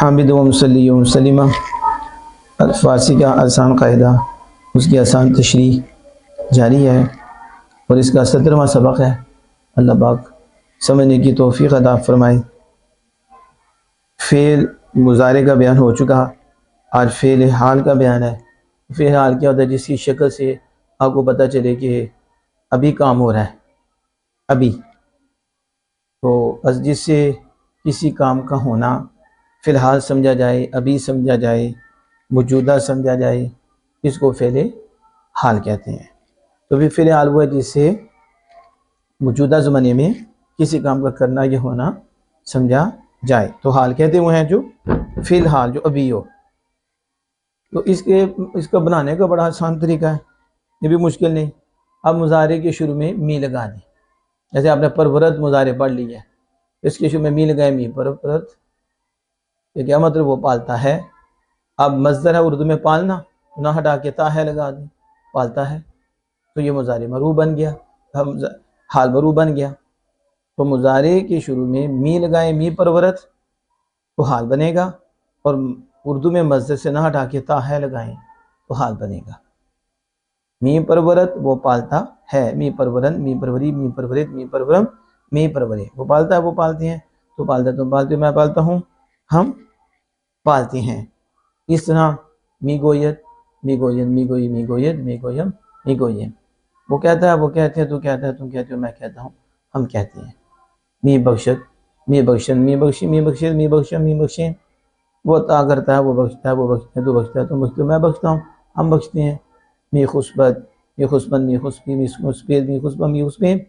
حامد و مصلی و مسلمہ فارسی کا آسان قاعدہ، اس کی آسان تشریح جاری ہے اور اس کا 17واں سبق ہے۔ اللہ پاک سمجھنے کی توفیق عطا فرمائے۔ فعل مضارع کا بیان ہو چکا، آج فعل حال کا بیان ہے۔ فعل حال کیا ہوتا ہے؟ جس کی شکل سے آپ کو پتہ چلے کہ ابھی کام ہو رہا ہے، ابھی تو بس جس سے کسی کام کا ہونا فی الحال سمجھا جائے، ابھی سمجھا جائے، موجودہ سمجھا جائے، اس کو فعل حال کہتے ہیں۔ تو پھر فعل حال وہ ہے جس سے موجودہ زمانے میں کسی کام کا کرنا یا ہونا سمجھا جائے، تو حال کہتے ہوئے ہیں جو فی الحال جو ابھی ہو۔ تو اس کا بنانے کا بڑا آسان طریقہ ہے، یہ بھی مشکل نہیں۔ اب مضارع کے شروع میں می لگا دیں، جیسے آپ نے پرورت مضارع پڑھ لی ہے، اس کے شروع میں می لگائے، می پرورت، یہ کیا مطلب؟ وہ پالتا ہے۔ اب مصدر ہے اردو میں پالنا، نہ ہٹا کے تا ہے لگا دیں، پالتا ہے، تو یہ مضارع مرفوع بن گیا، حال مرفوع بن گیا۔ تو مضارع کے شروع میں می لگائیں، می پرورت، تو حال بنے گا، اور اردو میں مصدر سے نہ ہٹا کے تا ہے لگائیں تو حال بنے گا۔ می پرورت وہ پالتا ہے، می پرورن، می پروری، می پرورت، می پرورم، می پرورے، وہ پالتا ہے، وہ پالتے ہیں، تو پالتا ہے، تم پالتے ہو، میں پالتا ہوں، ہم پالتے ہیں۔ اس طرح می گویت، می گوین، می گوئی، می گوید، می گویم، می گویم، وہ کہتا ہے، وہ کہتے ہیں، تو کہتا ہے، تم کہتے ہو، میں کہتا ہوں، ہم کہتے ہیں۔ می بخشت، می بخشن، می بخشی، می بخشت، می بخشم، می بخشیں، وہ عطا کرتا ہے، وہ بخشتا ہے، وہ بخشتا ہے، تو بخشتا ہے، تم بخشتے ہو، میں بخشتا ہوں، ہم بخشتے ہیں۔ می خصبت، می خصبن، می خصبی، می خصبید، می خصبہ، می خصبین،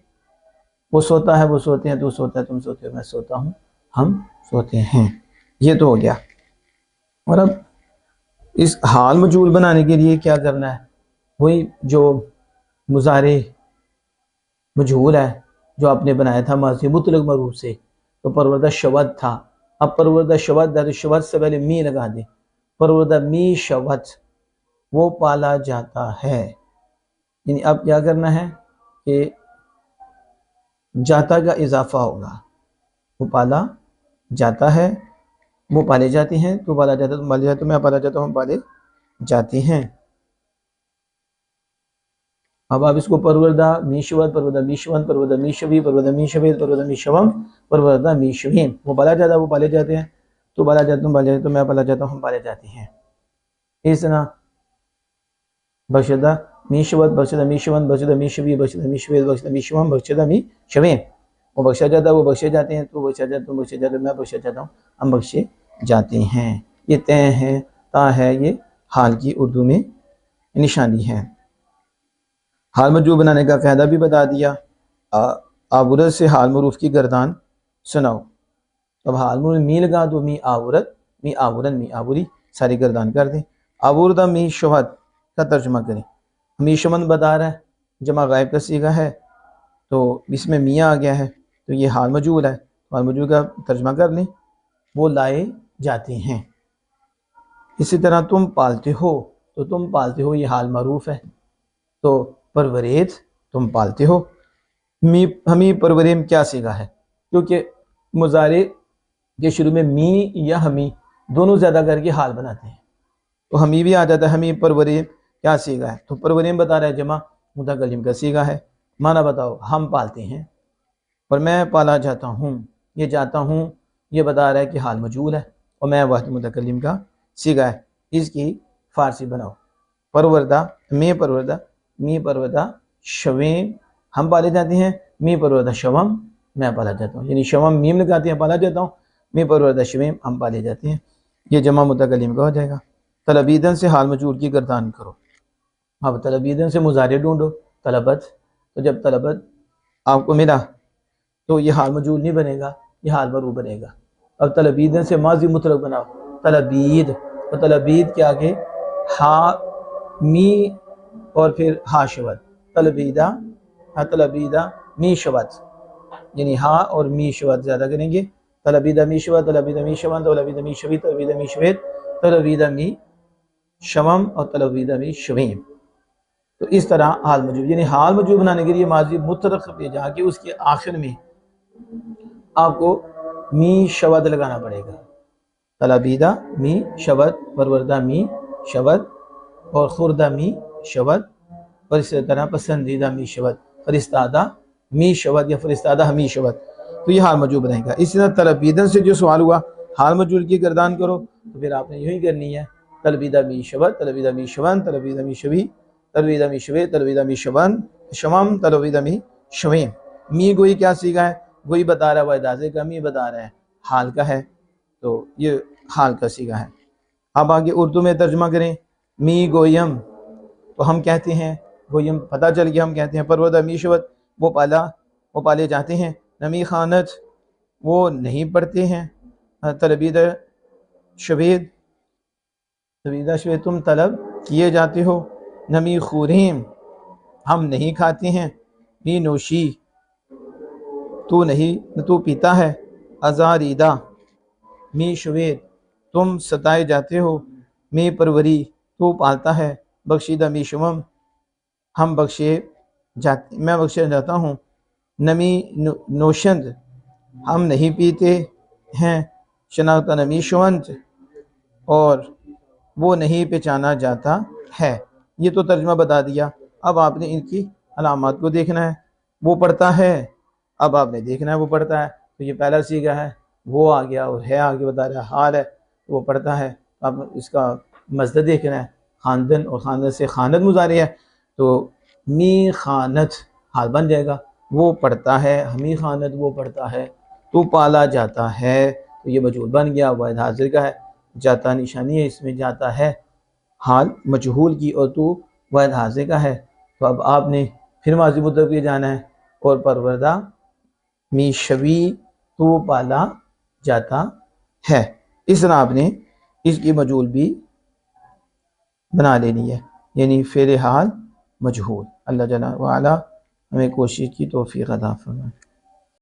وہ سوتا ہے، وہ سوتے ہیں، تو سوتا ہے، تم سوتے ہو، میں سوتا ہوں، ہم سوتے ہیں۔ یہ تو ہو گیا۔ اور اب اس حال مجہول بنانے کے لیے کیا کرنا ہے؟ وہی جو مضارع مجہول ہے جو آپ نے بنایا تھا ماضی مطلق معروف سے، تو پروردہ شود تھا، اب پروردہ شود ہے تو شود سے پہلے می لگا دیں، پروردہ می شود، وہ پالا جاتا ہے۔ یعنی اب کیا کرنا ہے کہ جاتا کا اضافہ ہوگا، وہ پالا جاتا ہے، وہ پالے جاتے ہیں، تو پالا جاتا ہے، تم پالے جاتے ہو، میں پالا جاتا ہوں، ہم پالے جاتے ہیں۔ اب آپ اس کو پروردہ می شود، پروردہ می شون، پروردہ می شوی، پروردہ می شوید، پروردہ می شوم، پروردہ می شویم، وہ پالا جاتا ہے، وہ پالے جاتے ہیں، تو پالا جاتا ہوں، پالے جاتے ہو، میں پالا جاتا ہوں، ہم پالے جاتے ہیں۔ اس طرح بخشدہ می شود، بخشدہ می شون، بخشدہ می شوی، بخشدہ می شوید، بخشدہ می شوم، بخشدہ می شویم، وہ بخشا جاتا ہے، وہ بخشے جاتے ہیں، تو بخشا جاتا ہے، تم بخشے جاتے ہو، میں بخشا جاتا ہوں، ہم بخشے جاتے ہیں۔ یہ تے ہے، تا ہے، یہ حال کی اردو میں نشانی ہے۔ حال مجہول بنانے کا قاعدہ بھی بتا دیا۔ آورت سے حال معروف کی گردان سناؤ۔ اب حال معروف می لگا دو، می آورت، می آورن، می آوری، ساری گردان کر دیں۔ آوردہ می شہد کا ترجمہ کریں۔ می شمن بتا رہا ہے، جمع غائب کا صیغہ ہے، تو اس میں میاں آ گیا ہے، تو یہ حال مجہول ہے، حال مجہول کا ترجمہ کر لیں، وہ لائے جاتے ہیں۔ اسی طرح تم پالتے ہو، تو تم پالتے ہو یہ حال معروف ہے، تو پرورید، تم پالتے ہو۔ ہمی پروریم کیا صیغہ ہے؟ کیونکہ مضارع کے شروع میں می یا ہمی دونوں زیادہ کر کے حال بناتے ہیں، تو ہمی بھی آ جاتا ہے۔ ہمی پروریم کیا صیغہ ہے؟ تو پروریم بتا رہا ہے، جمع متکلم کا صیغہ ہے۔ معنی بتاؤ، ہم پالتے ہیں، اور میں پالا جاتا ہوں، یہ جاتا ہوں، یہ بتا رہا ہے کہ حال مجہول ہے، اور میں واحد متکلم کا صیغہ ہے۔ اس کی فارسی بناؤ، پروردہ، میں پروردہ، می پروردہ شویم، ہم پالے جاتے ہیں، می پروردہ شوم، میں پالا جاتا ہوں، یعنی شوم میم لگاتے ہیں، پالا جاتا ہوں، می پروردہ شویم، ہم پالے جاتے ہیں، یہ جمع متکلم کا ہو جائے گا۔ طلبیدن سے حال مجہول کی گردان کرو۔ اب طلبیدن سے مضارع ڈھونڈو، طلبت، تو جب طلبت آپ کو ملا تو یہ حال مجہول نہیں بنے گا، یہ حال مرفوع بنے گا۔ اب طلبیدن سے ماضی مطلق بناؤ، طلبید، تو طلبید کے آگے ہا می اور پھر ہا شود، طلبیدہ، طلبیدہ می شود، یعنی ہا اور می شود زیادہ کریں گے، طلبیدہ می شود، طلبیدہ می شون، طلبیدہ می شوی، طلبیدہ می شوید، طلبیدہ می شوم، اور طلبیدہ می شویم۔ تو اس طرح حال مجہول، یعنی حال مجہول بنانے کے لیے ماضی مطلق پہ جا کے اس کے آخر میں آپ کو می شود لگانا پڑے گا، طلبیدہ می شود، پروردہ می شود، اور خوردہ می شود، اور اسی طرح پسندیدہ می شود، فرستادہ می شود یا فرستادہ ہمی شود، تو یہ حال مجھول بنے گا۔ اسی طرح طلبیدن سے جو سوال ہوا حال مجھول کی گردان کرو، تو پھر آپ نے یوں ہی کرنی ہے، طلبیدہ می شود، طلبیدہ می شون، طلبیدہ می شوی، طلبیدہ می شوی، طلبیدہ می شون شوم، طلبیدہ می شویم۔ می گوئی کیا سیکھا ہے؟ گوئی بتا رہا ہے واحد حاضر کا، می بتا رہا ہے حال کا ہے، تو یہ حال کا سیکھا ہے۔ اب آگے اردو میں ترجمہ کریں۔ می گویم تو ہم کہتے ہیں، گویم پتہ چل گیا، ہم کہتے ہیں پروردہ می شود وہ پالے جاتے ہیں، نمی خانت وہ نہیں پڑھتے ہیں، طلبیدہ شوید تم طلب کیے جاتے ہو، نمی خوریم ہم نہیں کھاتے ہیں، می نوشی تو پیتا ہے، ازاریدہ می شوید تم ستائے جاتے ہو، می پروری تو پالتا ہے، بخشیدہ می شمم میں بخشے جاتا ہوں، نمی نوشند ہم نہیں پیتے ہیں، شناختہ نمی شونت اور وہ نہیں پہچانا جاتا ہے۔ یہ تو ترجمہ بتا دیا، اب آپ نے ان کی علامات کو دیکھنا ہے۔ وہ پڑھتا ہے، اب آپ نے دیکھنا ہے وہ پڑھتا ہے، تو یہ پہلا سیگا ہے، وہ آ گیا، اور ہے آگے بتا رہا ہے حال ہے، وہ پڑھتا ہے۔ اب اس کا مصدر دیکھنا ہے، خواندن، اور خواندن سے خانت مضارع ہے، تو می خانت حال بن جائے گا، وہ پڑھتا ہے، ہمی خانت وہ پڑھتا ہے، تو پالا جاتا ہے، تو یہ مجہول بن گیا، واحد حاضر کا ہے، جاتا نشانی ہے اس میں، جاتا ہے حال مجہول کی، اور تو واحد حاضر کا ہے۔ تو اب آپ نے پھر ماضی مطلق پہ جانا ہے، اور پروردہ می شوی تو پالا جاتا ہے، اس طرح آپ نے اس کی مجہول بھی بنا لینی ہے، یعنی فعل حال مجہول۔ اللہ جل وعلا ہمیں کوشش کی توفیق عطا فرمائے۔